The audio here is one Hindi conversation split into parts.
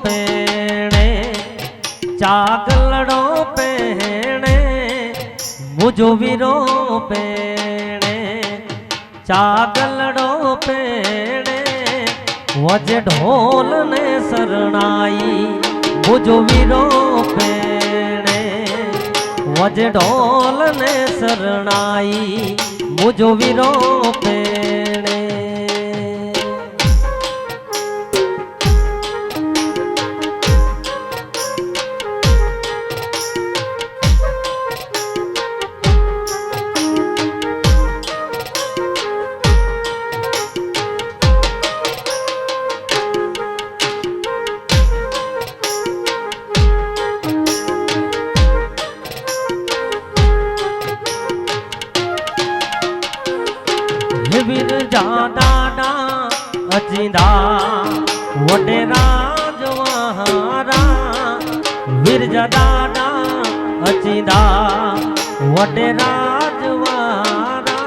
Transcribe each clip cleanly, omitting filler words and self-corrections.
पेणे चागलड़ो पेणे मुझो वीरो पेणे चागलड़ो पेणे वजे ढोल ने शरणाई मुझो वीरो पेणे वजे ढोल ने शरणाई मुझो वीरो पेणे वीर जा डाडा अजींदा वडे राजवारा वीर जा डाडा अजींदा वडे राजवारा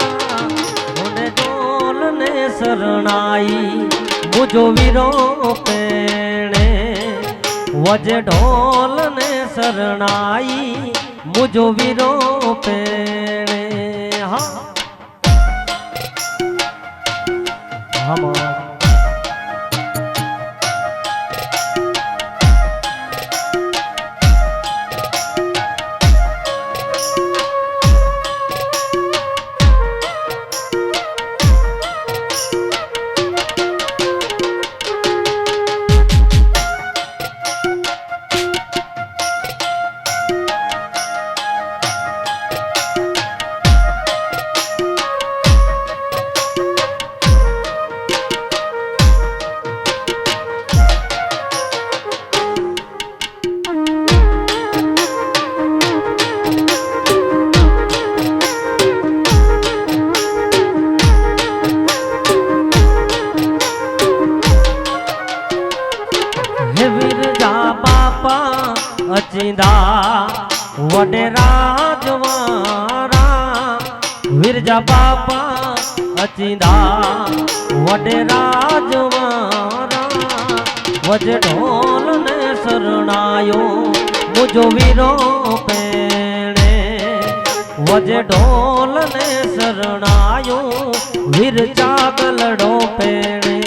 वडे ढोल ने शरणाई मुझो वीरो पेणे वजे ढोल ने शरणाई मुझो वीरो पेणे हाँ अचींदा वडे राजवारा विरजा बापा अचींदा वडे राजवारा वजे ढोल ने शरणायो मुझो वीरो पेणे वजे ढोल ने शरणायो वीर चागलड़ो पेणे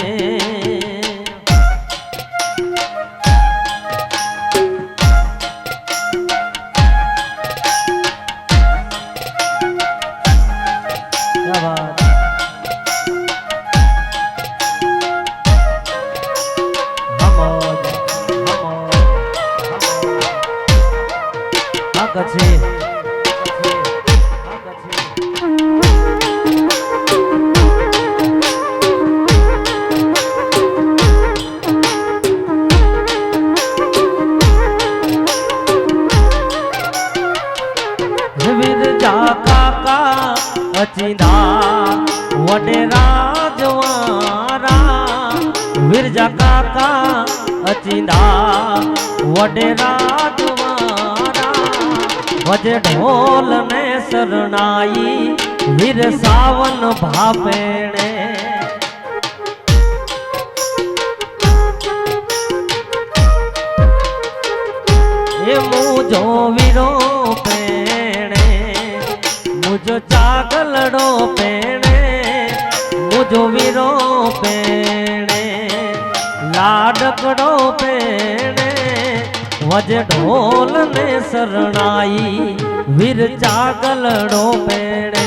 अचींदा वडे राजवारा विरजा काका अचींदा वडे राजवारा वजे ढोल ने शरणाई वीर सावन भापेणे ये मुझो वीरो पेणे मुझो चागलड़ो पेणे मुझो वीरो पेणे लाडकड़ो पेणे वजे ढोल ने शरणाई वीर चागलड़ो पेणे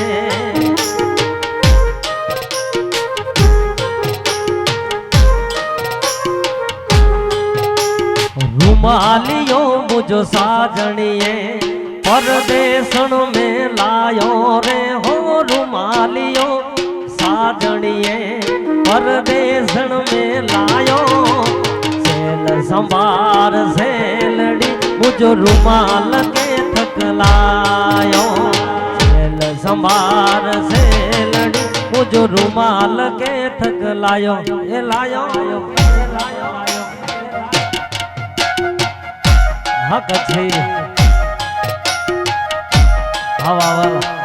रुमालियो मुझो साजणिए परदेसण में लायो रे हो रुमालियो साजणिए परदेसण में लायो सेल संभार सेलड़ी मुझो रुमाल के थकलायो सेल संभार सेलड़ी मुझो रुमाल के थकलायो ये लायो हक छे हवा वाला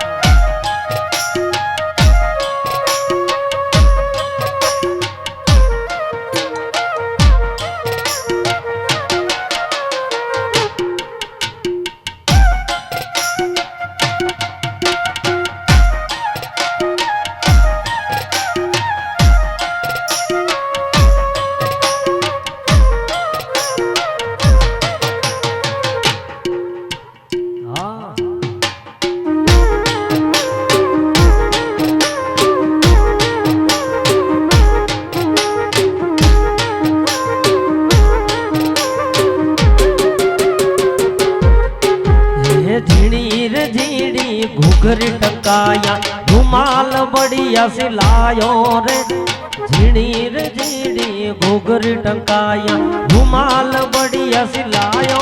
टंकाया रुमाल बढ़िया सिलायो रे झीणी रे झीणी घूघरी टंकाया रुमाल बढ़िया सिलायो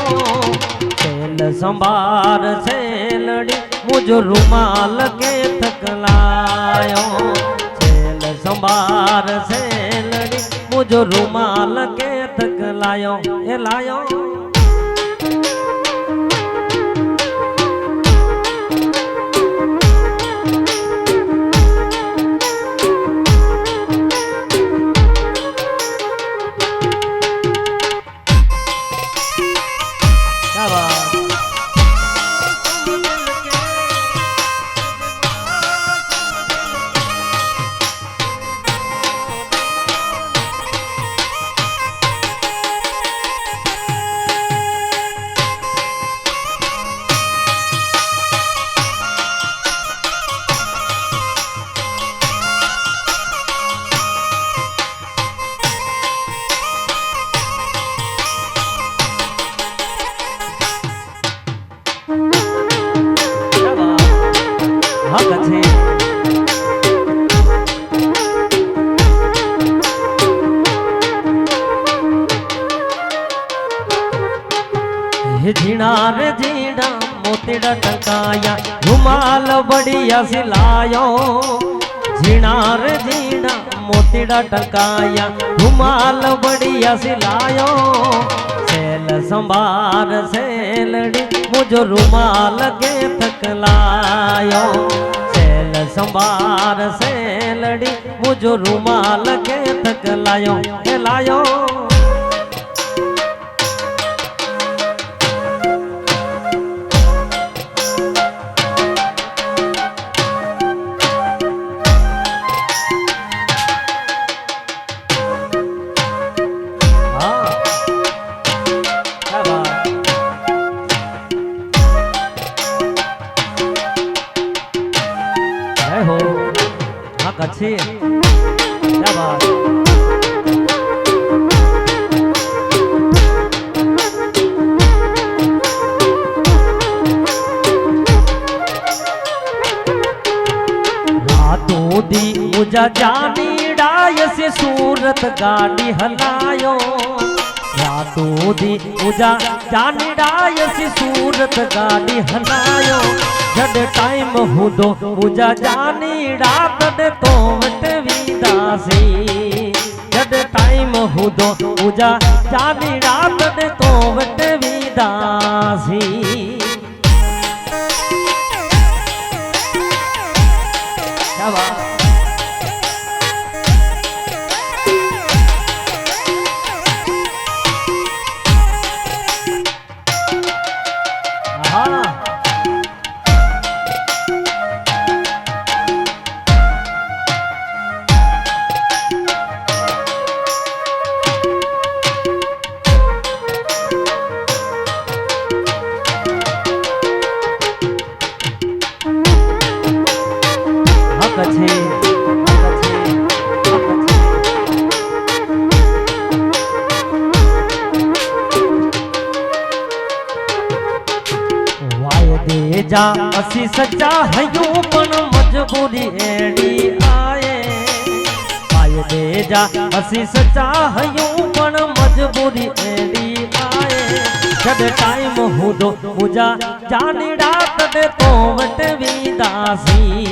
सेल संभार सेलड़ी मुझो रुमाल के थकलायो सेल संभार सेलड़ी मुझो रुमाल के थकलायो ए लायो झीणा रे झीणा मोतीड़ा टंकाया रुमाल बढ़िया सिलायो झीणा रे झीणा मोतीड़ा टंकाया रुमाल बढ़िया सिलायो सेल संभार सेलड़ी मुझो रुमाल के थकलायो सेल संभार सेलड़ी मुझो रुमाल के थकलायो के लायो हो हाँ अच्छी क्या बात रातों दी मुझा जानी डाय से सूरत गाड़ी हलायो रातों दी मुझा जानी डाय से सूरत गाड़ी हलायो जड टाइम हुदो मुझा जानी रात दे तो वट विदासी जड टाइम हुदो मुझा जानी रात दे तो वट विदासी क्या बात वायदे जा असी सच्चा हयूं पण मजबूरी एड़ी आए वायदे जा असी सच्चा हयूं पण मजबूरी एड़ी आए जद टाइम हुदो मुझा जानी रात दे तो वट विदासी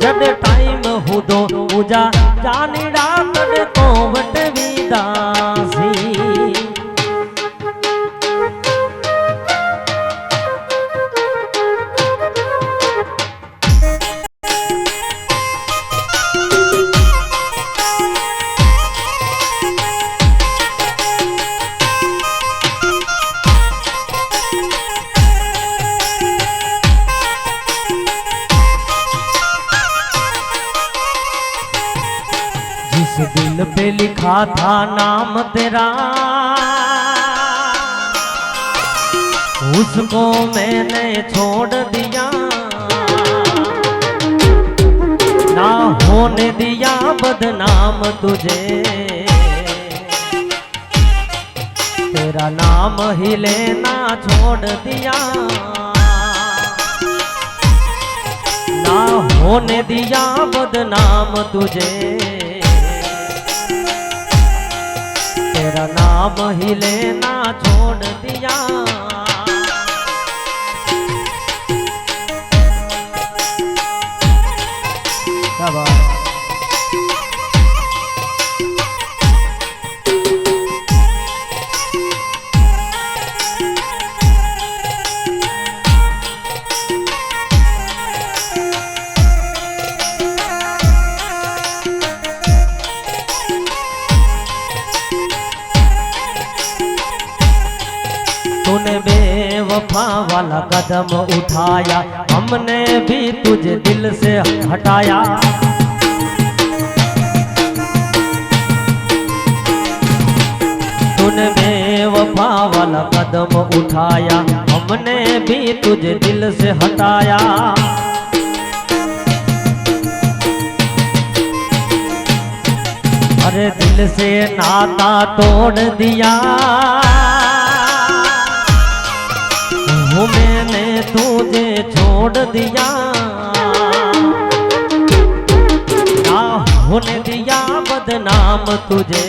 जद टाइम हुदो मुझा जानी रात दे तो वट विदासी जिस दिल पे लिखा था नाम तेरा उसको मैंने छोड़ दिया ना होने दिया बदनाम तुझे तेरा नाम ही लेना छोड़ दिया ना होने दिया बदनाम तुझे, तेरा नाम ही लेना छोड़ दिया। तूने बेवफा वाला कदम उठाया, हमने भी तुझे दिल से हटाया। तूने बेवफा वाला कदम उठाया, हमने भी तुझे दिल से हटाया। अरे दिल से नाता तोड़ दिया, मैंने तुझे छोड़ दिया। ना होने दिया बदनाम तुझे,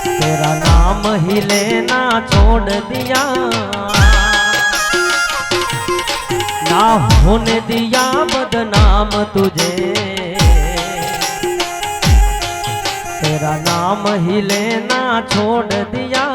तेरा नाम ही लेना छोड़ दिया। ना होने दिया बदनाम तुझे, तेरा नाम ही लेना छोड़ दिया।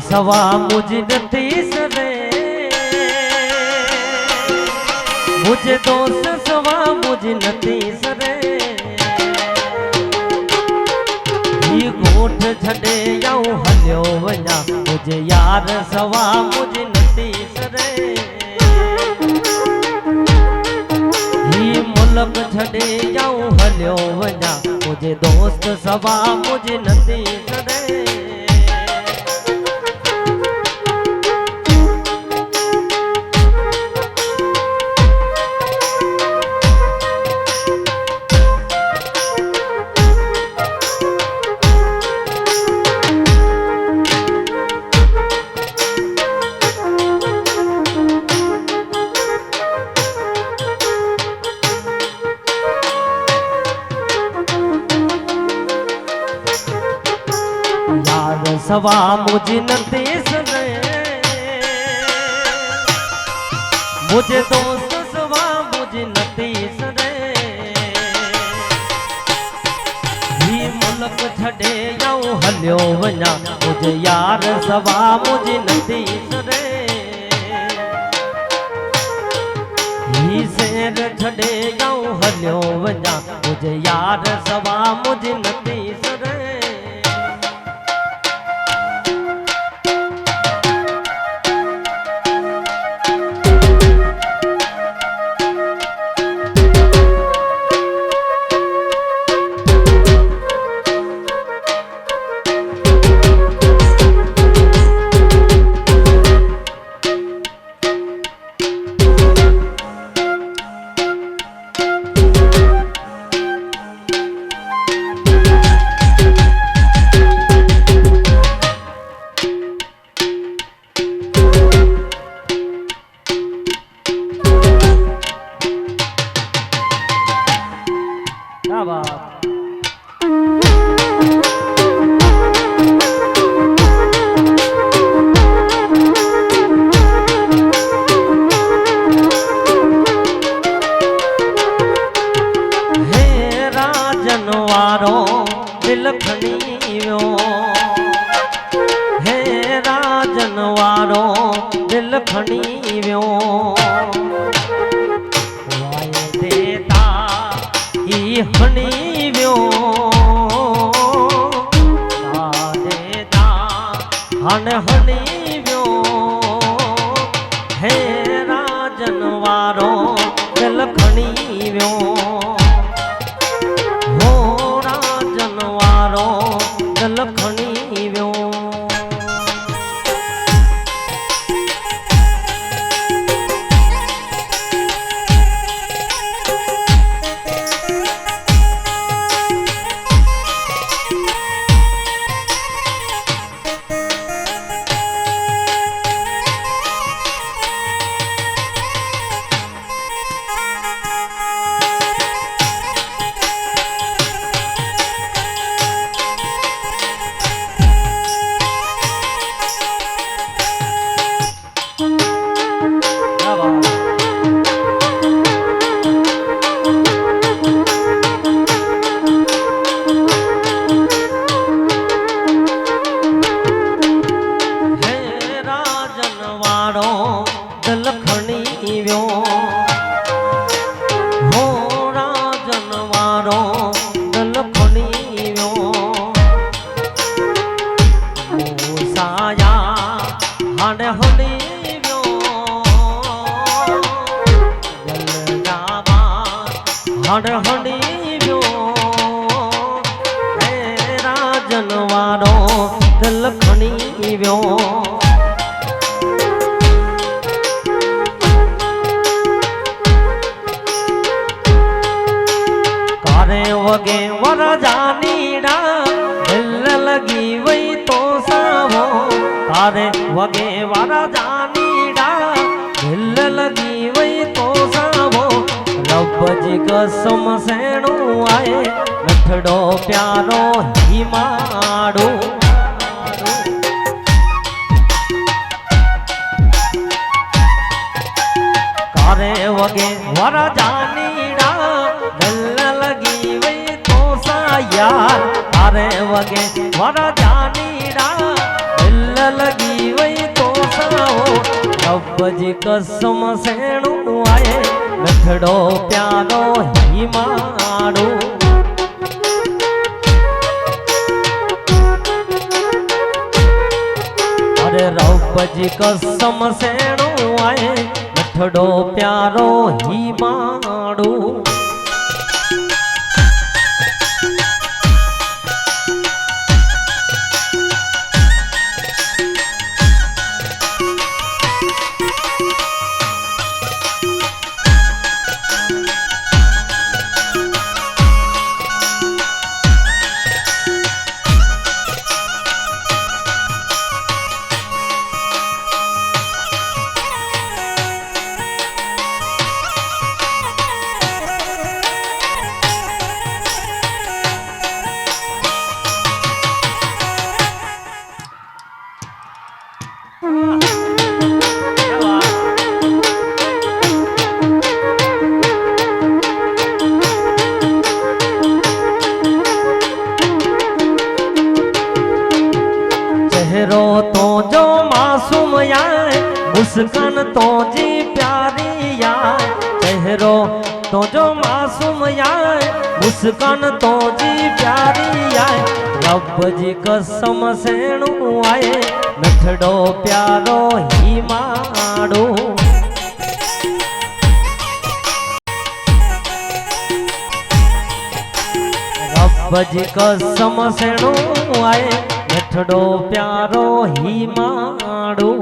सवा मुझ नतीस रे, मुझे दोस्त सवा मुझ नतीस रे। ही गोठ छड़े जाऊं हलियो वञा, मुझे यार सवा मुझ नतीस रे। ही मुल्क छड़े जाऊं हलियो वञा, मुझे दोस्त सवा मुझ नतीस रे। सवा मुझ नतीस रे, मुझे दोस्त सवा मुझ नतीस रे। ही मुल्क छड़े जाऊं हलियो वञा, मुझे यार सवा मुझ नतीस रे। ही शेर छड़े जाऊं हलियो वञा, मुझे यार सवा मुझ नतीस रे। जनवारो दिल खणी व्यो वाय देता ही हणी व्यो देता हन हणी व्यो हे जनवारो दिल खणी व्यो हो जनवारो दिल खणी व्यो हण हणी व्यो हेरा जनवारो दिल खणी व्यो कारे वगे वर जानीड़ा दिल लगी वही तो सावो कारे वगे वर जानीड़ा दिल लगी वही तो सावो रब जी कसम सेणु आए नथड़ो प्यारो ही माड़ो कारे वगे वर जानीड़ा दिल लगी वही तो सा यार कारे वगे वर जानीड़ा दिल लगी वही तो सा रब जी कसम सेणु आए नथड़ो प्यारो ही माड़ो अरे रब जी कसम सेणु आए नथड़ो प्यारो ही माड़ो चेहरो तो जो मासूम आए मुस्कान तो जी प्यारी आए चेहरो तो जो मासूम आए मुस्कान तो जी प्यारी आए रब जी कसम सेणु आए नथड़ो प्यारो ही माड़ो रब जी कसम सेणु आए नथड़ो प्यारो ही माड़ो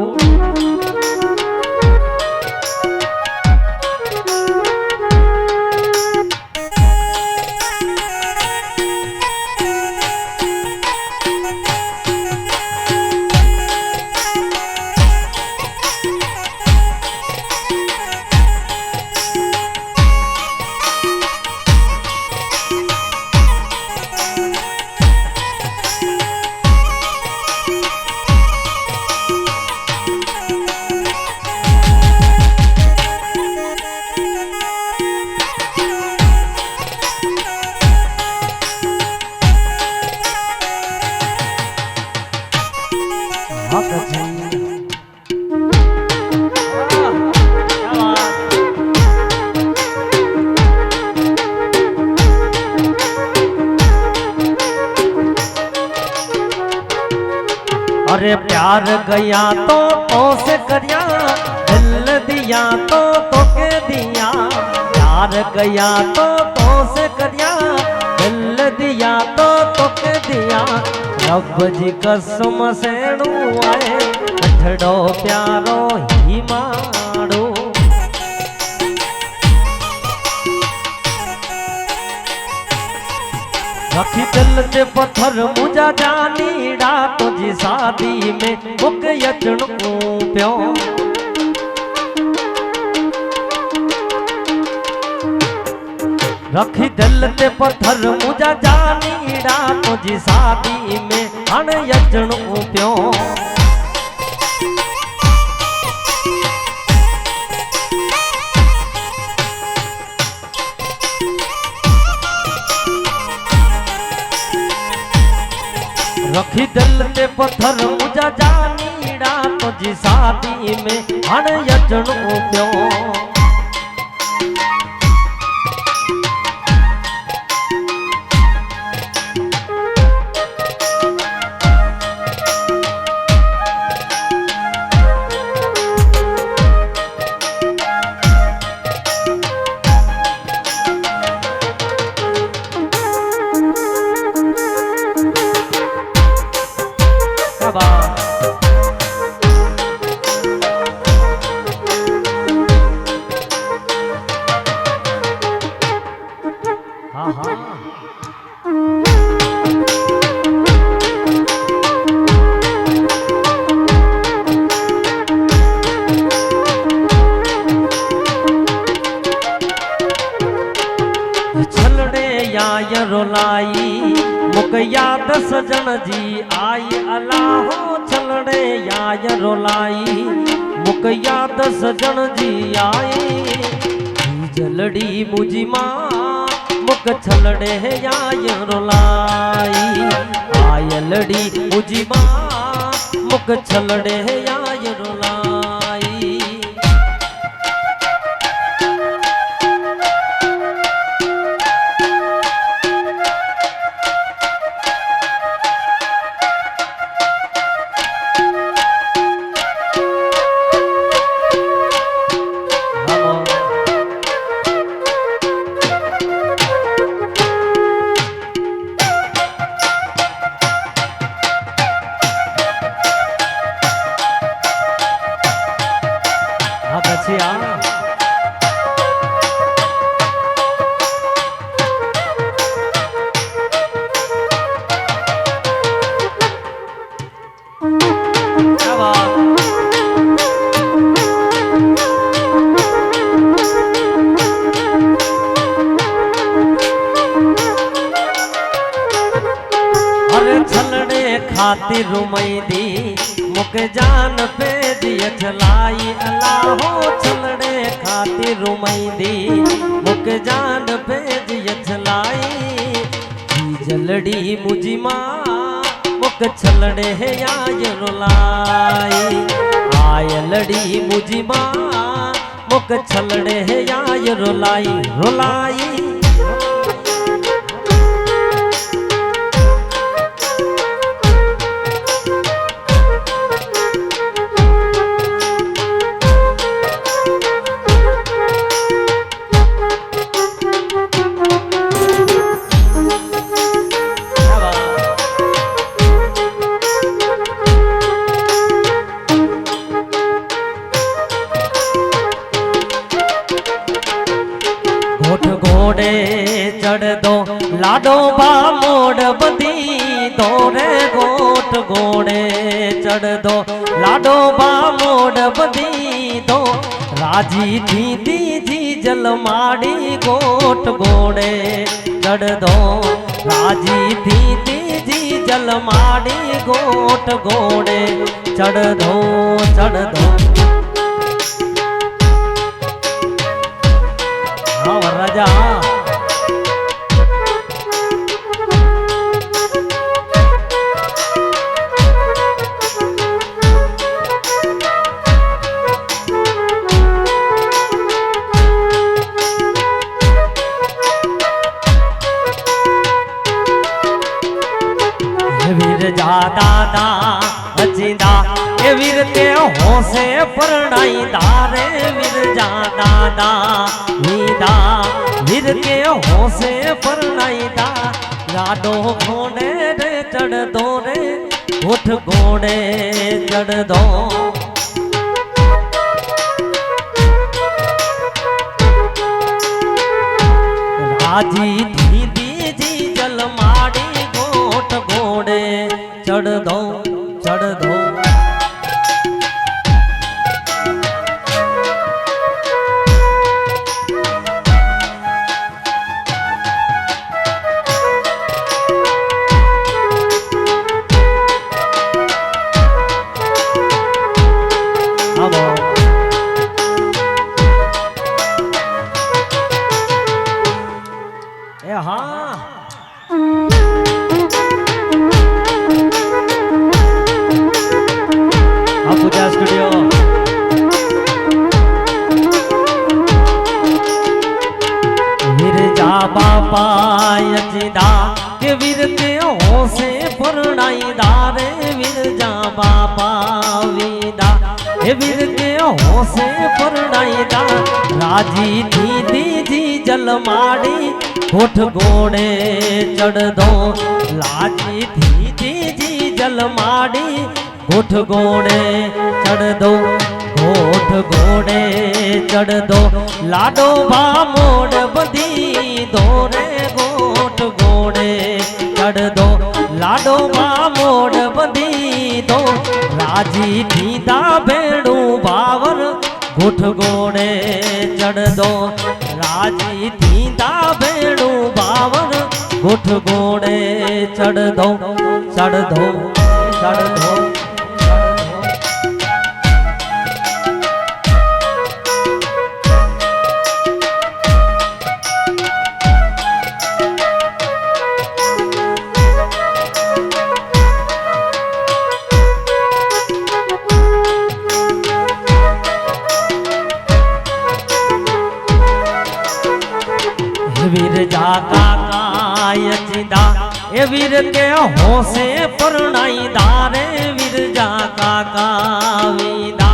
अरे प्यार गया तो से करिया, दिल दिया तो के दिया। प्यार गया तो से करिया, दिल दिया तो के दिया। रब जी कसम सेणु आए, अठड़ो प्यारो ही माड़ो। रखी दिल ते पत्थर मुझा जानीड़ा, तुझी शादी में मुक यचणु प्यो। रखी दिल ते पत्थर मुझा जानीड़ा, तुझी शादी में हण यचणु प्यो। रखी दिल ते पत्थर मुझा जानीड़ा, तुझी शादी में हण यचणु प्यो। रोलाई मुक याद सजन जी आई, अलाहो छलड़े याय रोलाई मुक याद सजन जी आई। जलड़ी मुझी माँ मुक छलड़े याय रोलाई, आयलड़ी मुझी माँ मुक छलड़े याय रोलाई। खातिर रुमैदी मुक जान पे दिया चलाई, अल्लाहो छलड़े खातिर रुमैदी मुक जान पे दिया चलाई। जलड़ी मुझी माँ मुक छलड़े आय रोलाई, आयलड़ी मुझी माँ मुक छलड़े आय रोलाई रोलाई। घोड़े चढ़ दो लाडो बा मोड़ बदी दो रे गोट। घोड़े चढ़ दो लाडो बा मोड़ बदी दो, राजी थी जी जल माड़ी गोट। घोड़े चढ़ दो राजी थी जी जल माड़ी गोट। घोड़े चढ़ दो हाँ राजा। वीर जा दादा अची होसे परणाई धारे विरजा दादा वीदा वीर के होसे परणाई दा लाडो घोड़े रे चढ़ दो रे उठ घोड़े चढ़ दो राजी दीदी जी जल माड़ी गोठ घोड़े चढ़ दो चढ़ दो पायचिदा के वीर के होसे परणाई दारे वीर जा बापा वीदा हे वीर के होसे परणाई दा राजी दीदी जी जल माड़ी होठ घोड़े चढ़ दो लाजी दीदी जी जल माड़ी होठ घोड़े चढ़ दो होठ घोड़े चढ़ दो लाडो भा मोड़ बदी दो रे गोठ घोड़े चढ़ दो लाडो भा मोड़ बदी दो राजी दीदा भेड़ू बावर गोठ घोड़े चढ़ दो राजी दीदा भेड़ू बावर गोठ घोड़े चढ़ दो चढ़ दो चढ़ दो वीर जा काकायचिदा ए वीर के होसे परणाई दारे वीर जा काका वीदा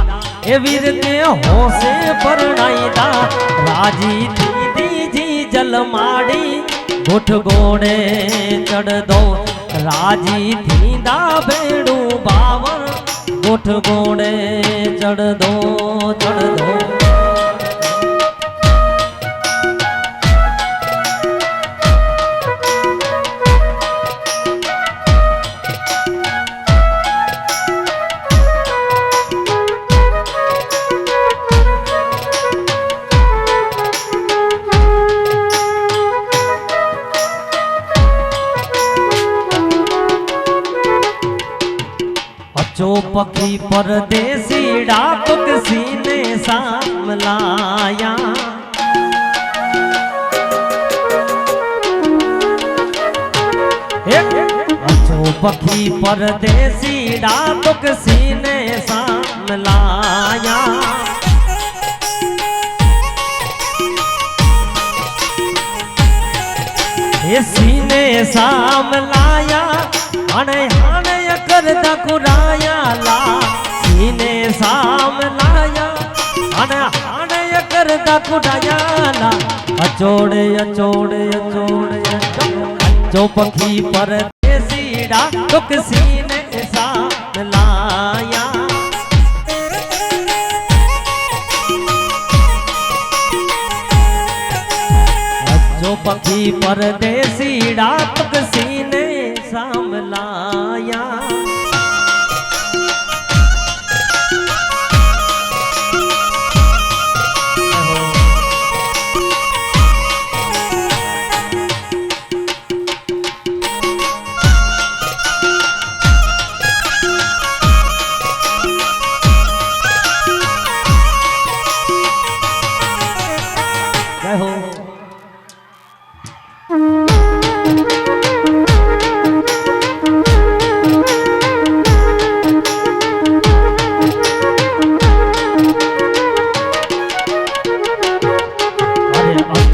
ए वीर के होसे परणाई दा राजी दीदी जी जल माड़ी गोठ घोड़े चढ़ दो राजी दीदा बेड़ू बावर गोठ घोड़े चढ़ दो चढ़ दो जो पखी परदेसी डाक सीने साम लाया जो पखी परदेसी डाक सीने साम लाया सीने साम लाया हणे हणे करदा कुराया ला सीने साम लाया हणे हणे करदा कुराया ला अचोड़े अचोड़े अचोड़े जो पखी परदेसी डाक सीने साम लाया जो पखी परदेसी डाक सीने साम लाया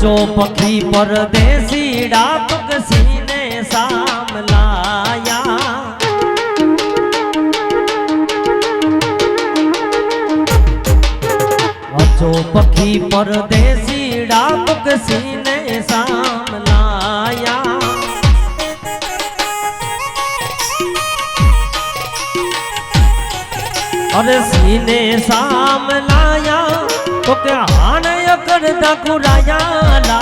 जो पखी परदेसी डाक सीने साम लाया अचो पखी परदेसी डाक सीने साम लाया। अरे सीने साम लाया तो क्या हाने करदा कुराया ला।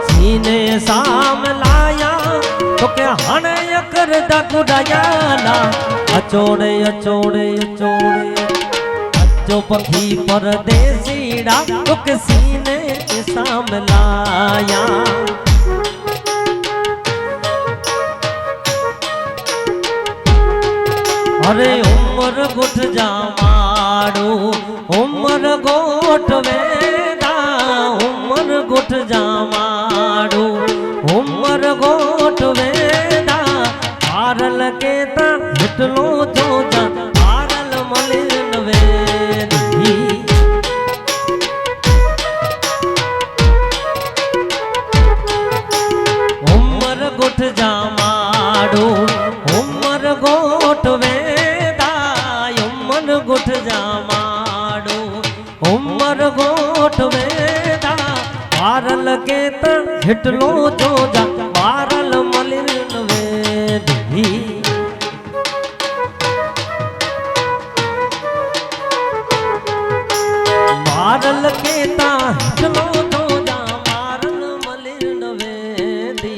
सीने साम लाया तो क्या हाने करदा कुराया ला। अचोड़े अचोड़े अचोड़े जो पखी परदेसी डाक सीने साम लाया। अरे उमर गुठ जा मारू उमर गोठ वेदा। उमर गुठ जा मारू उमर गोठ वेदा। पारल के ता हिटलो जो जा पारल मलिन वेदी। उमर गुठ जा मारू उमर गोठ वेदा। उमर गुठ जा मारू उमर गोठ वेदा। पारल के त हिटलो जो जा पारल मलिन वेदी। पारल के ता हिटलो जो जा पारल मलिन वेदी।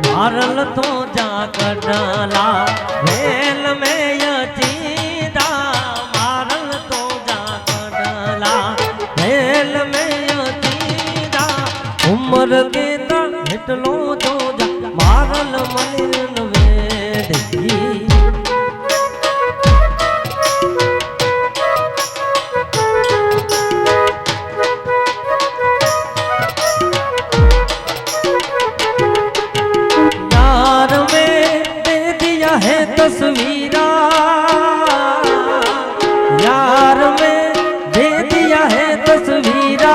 मारल तो जाकर डाला वेल में यतीदा। मारल तो जाकर डाला वेल में यतीदा। उम्र के ता हिटलो जो जा मारल मलिन वेदी। तस्वीरा यार में दे दिया है तस्वीरा।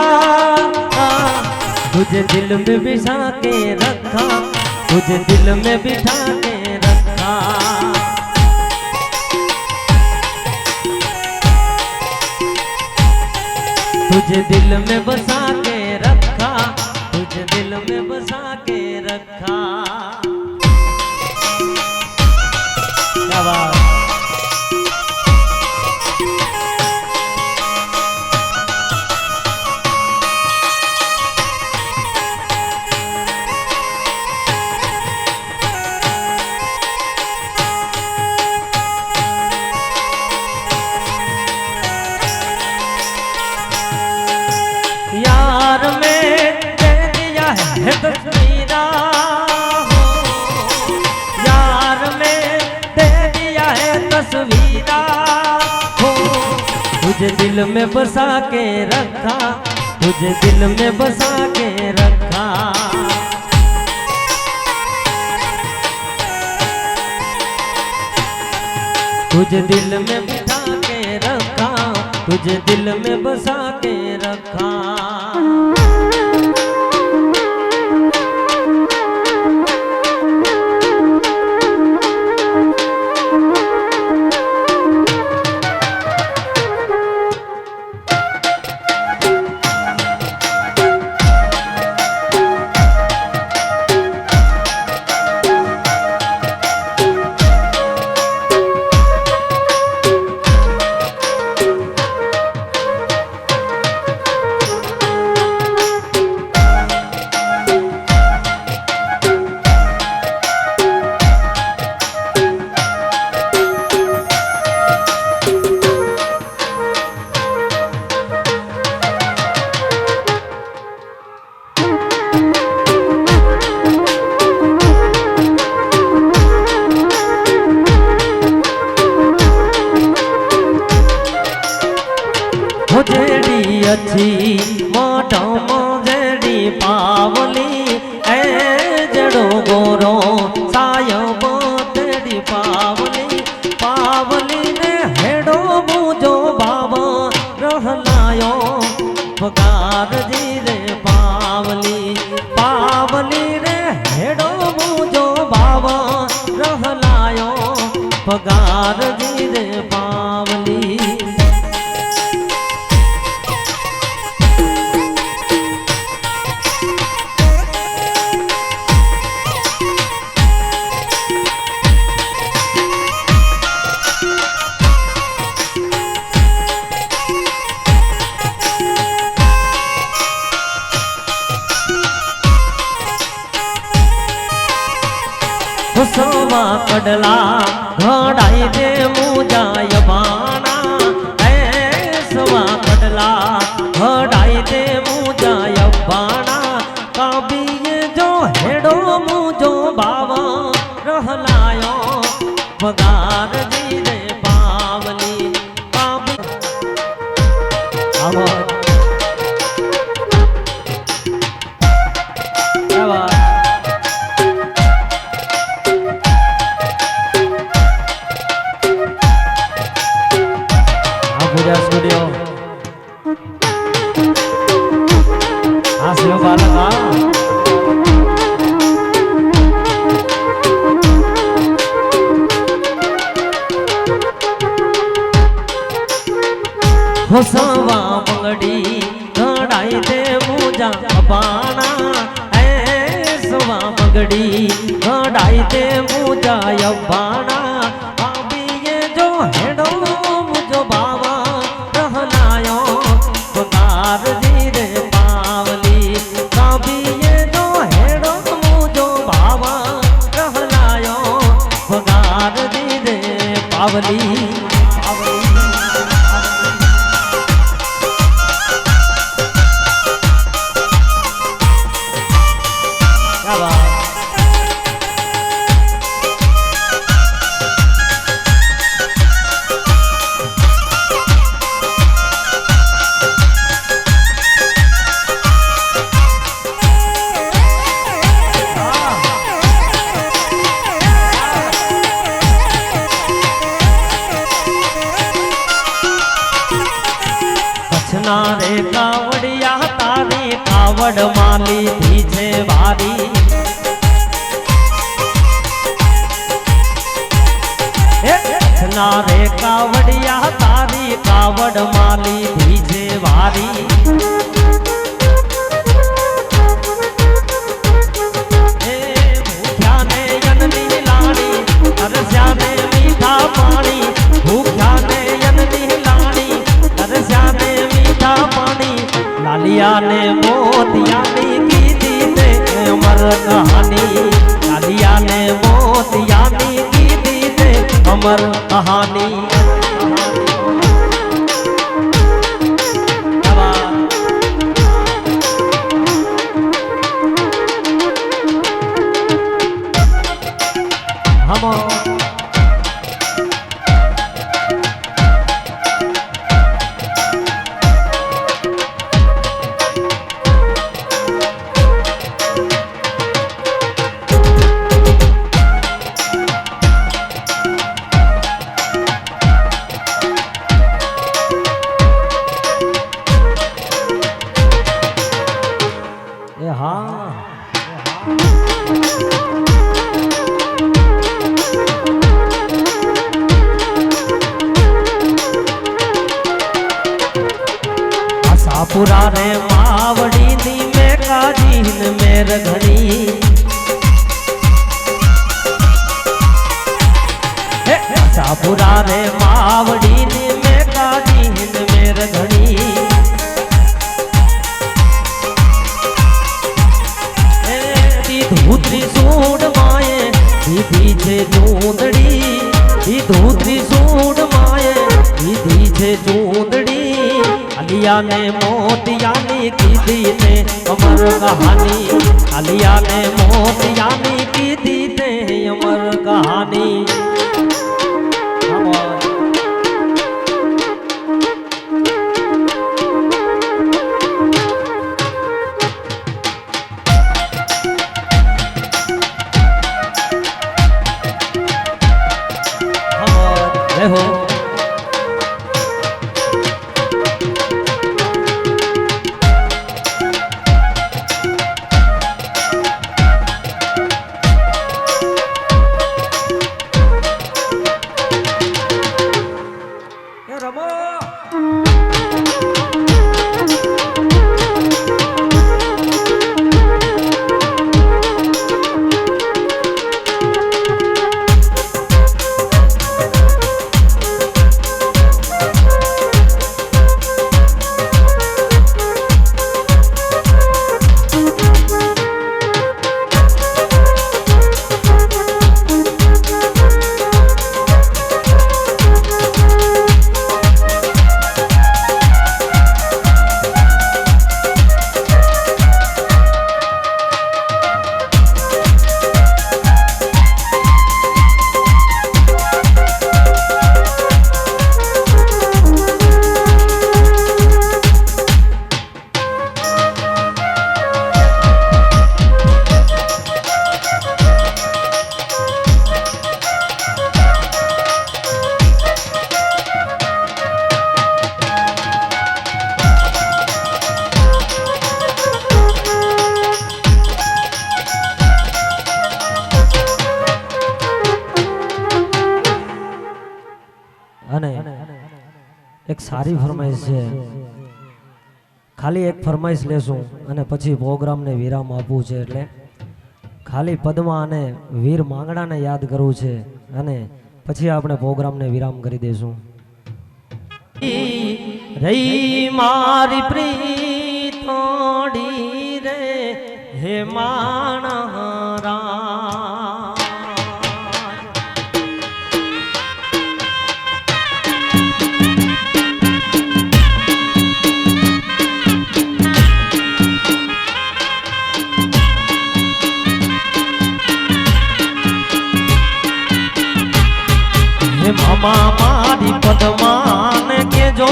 तुझे दिल में बिठा के रखा तुझे दिल में बिठा के रखा। तुझे दिल में बसा के रखा तुझे दिल में बसा के रखा। यार में दे दिया है तस्वीरा। यार में दे दिया है तस्वीरा। तुझे दिल में बसा के रखा तुझे दिल में बसा के रखा। तुझे दिल में बिठा के रखा तुझे दिल में बसा के रखा। हो जेड़ी अच्छी मोटम जेड़ी पावली ए जड़ो गोरो सायब तेरी पावली पावली ने हेड़ो मुझो बाबा रहलायो पगार जी रे पावली पावली रे हेड़ो मुझो बाबा रहलायो पगार जी रे पावली सवा कडला घड़ाई दे मुजाय बाना सवा कडला घड़ाई दे मुजाय बाना काबिये जो हेड़ो मुझो बाबा रहलायो पगार जी रे पावली काबी स्टूडियो हासिल बालका हो सवा मंगड़ी घड़ाई दे मुझा बाना ऐ सवा मंगड़ी घड़ाई दे मुझा बाना अभी ये जो हेड़ो मुझो बाबा पगार जी रे पावली काबी ये जो हेड़ो मुझो बाबा रहलायो पगार जी रे पावली रे कावड़िया तारी कावड़ माली पीछे वारी रे कावड़िया तारी कावड़ माली पीछे वारी भूख्या ने यननी लाड़ी तरस्या ने मीठा पानी भूख्या ने यननी लाड़ी तरस्या ने पानी लालिया ने मोतिया की दी थे अमर कहानी लालिया ने मोतिया की दी थे अमर कहानी हम पुरा रे मावड़ी नी में काजीन मेर घड़ी पुरा रे मावड़ी नी में काजीन मेर घड़ी धूतरी सूड माए दीदी छे चूंदड़ी धूतरी सूड माए दीदी छे चूंदड़ी अलिया ने मोतिया की दी थे अमर कहानी अलिया ने मोतिया की दी थे अमर कहानी સારી ફરમાઈશ છે. ખાલી એક ફરમાઈશ લેશું અને પછી પ્રોગ્રામને વિરામ આપવું છે. એટલે ખાલી પદ્મા અને વીર માંગડાને યાદ કરવું છે અને પછી આપણે પ્રોગ્રામને વિરામ કરી દઈશું. રહી મારી પ્રીતોડી રે હે માણરા મામા મારી પદ્માને કેજો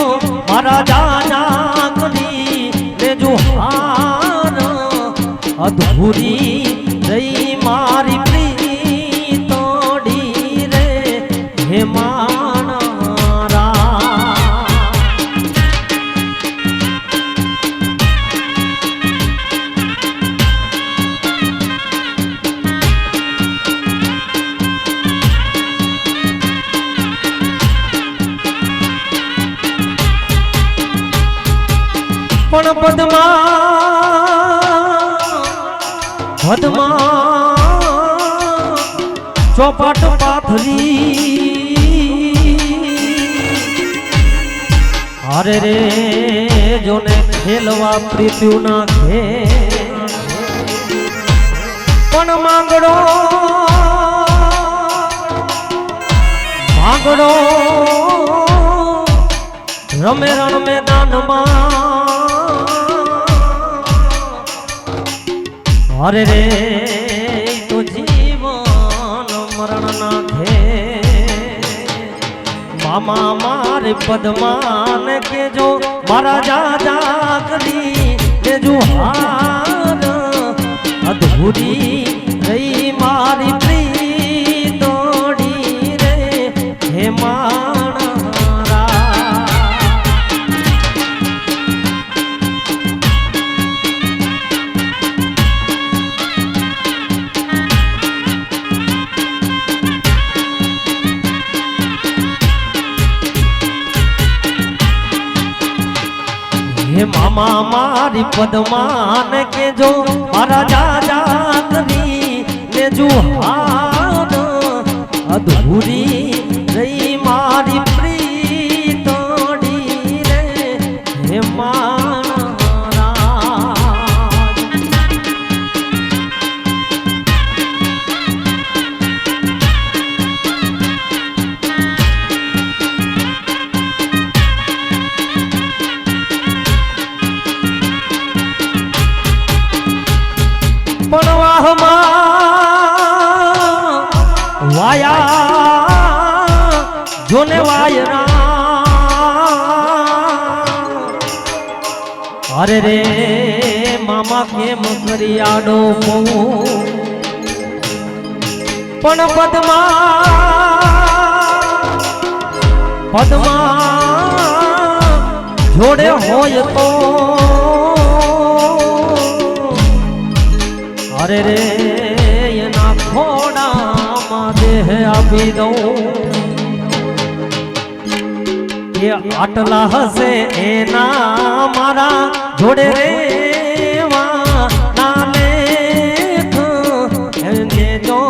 મારા જાજા કરી લેજો હાર અધૂરી રહી મારી પ્રીતોડી રે હે માણરા પણ પદ્મા ચોપાટ પાથરી અરે રે જોને ખેલવા પ્રીત્યું ના ખે પણ માંગડો રમે રણ મેદાનમાં અરે રે તો જીવન મરણ નાખે મામા મારે પદ્માને કેજો મારા જાજા કરી લેજો હાર અધૂરી રહી મારી પ્રીતોડી રે હે મામા મારી પદ્માને કેજો મારા જાજા કરી લેજો હાર અધૂરી રહી મારી પ્રીતોડી રે હે વાયા જોને વાયરા અરે રે મામા કેમ કરી આડો પણ પદ્મા જોડે હોય તો અરે રે એના ખોડામાં દેહ આપી દઉં એ આટલા હશે એના મારા જોડે રેવા ના લેખ એને જો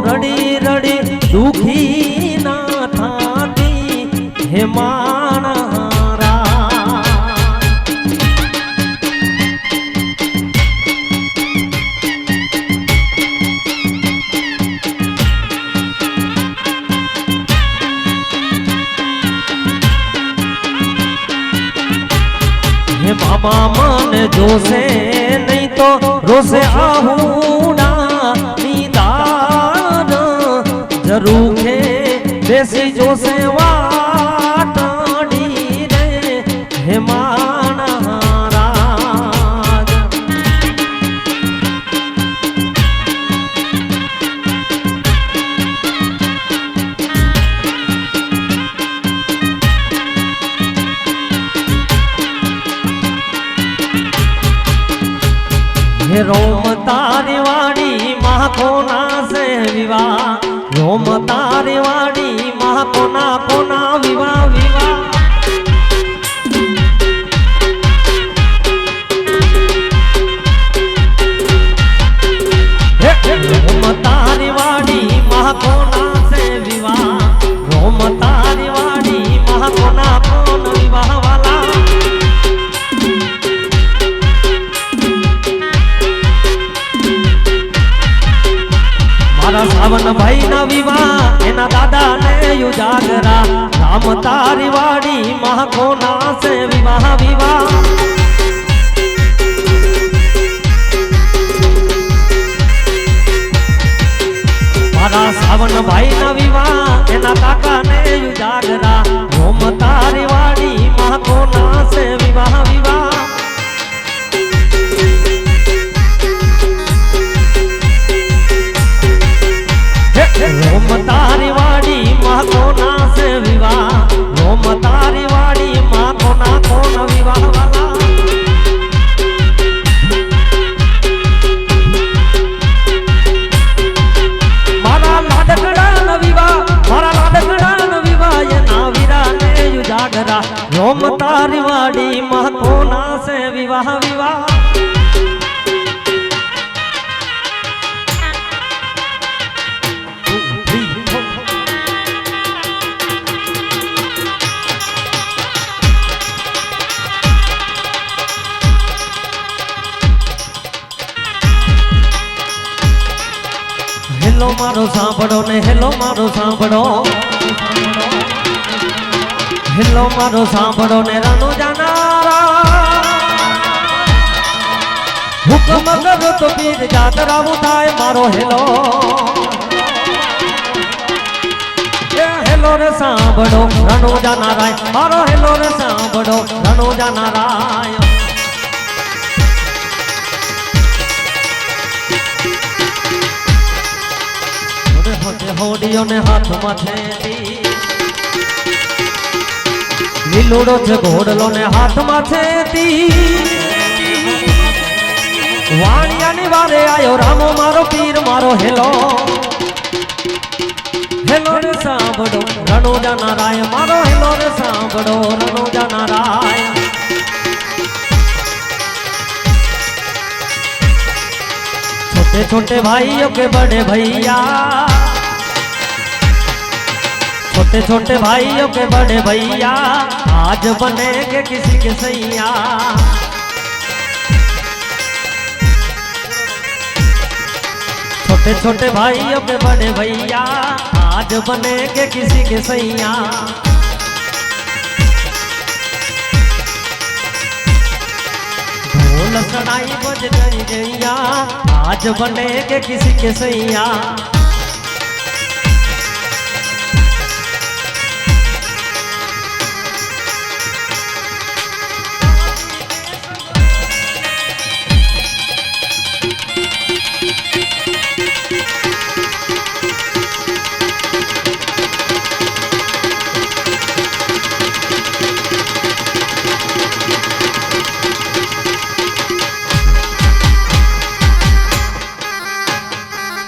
રડી રડી દુખી ના થાતી હે મામા મને જોશે નહીં તો રોશે આહુડા નિદાન જરૂર છે બેસી જોશે વાટડી રે હે રોમ તારી વાડી કોના સે વિવાહ રોમ તારી વાડી કોના વિવાહ વિવાહ सावन भाई ना विवाह एना दादा ने उजागरा राम तारी वाड़ी महाकोना से विवाह विवाह मारा सावन भाई ना विवाह एना काका ने उजागरा राम तारी वाड़ी महाकोना से विवाह विवाह रोम तारी वाड़ी माँ कोना से विवाह रोम तारी वाड़ी माँ कोना कोन विवाह वाला मारा लाडकड़ा न विवाह ये नावीरा ने उजागरा रोम तारी वाड़ी माँ कोना से विवाह विवाह हेलो मारो सांभळो ने हेलो मारो सांभळो हेलो मारो सांभळो ने रानो जानारा हुक्म करो तो पीर जातरा उठाए मारो हेलो हेलो रे सांभळो रानो जानारा मारो हेलो रे सांभळो रानो जानारा होडियो ने हाथ माथे लीलोड़ो छे घोड़लो ने हाथ माथे वाणिया ने वारे आयो रामो मारो पीर मारो हेलो हेलो रे सांभळो रणो जाना राय मारो हेलो रे सांभळो रणो जाना राय छोटे छोटे भाइयों के बड़े भैया छोटे छोटे भाइयों के बड़े भैया आज बनेंगे किसी के सैया छोटे छोटे भाइयों के बड़े भैया आज बनेंगे किसी के सैया ढोल सनाई बज गई गैया आज बनेंगे किसी के सैया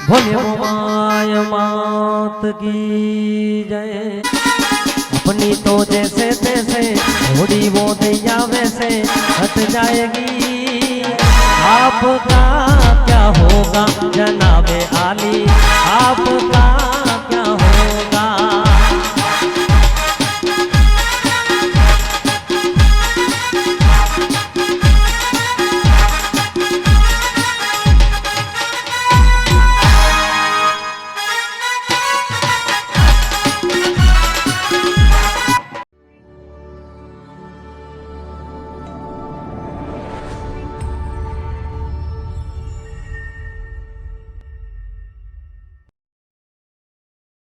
भोले माय मात की जय अपनी तो जैसे तैसे थोड़ी वो दैया वैसे हट जाएगी आपका क्या होगा जनाबे आली आपका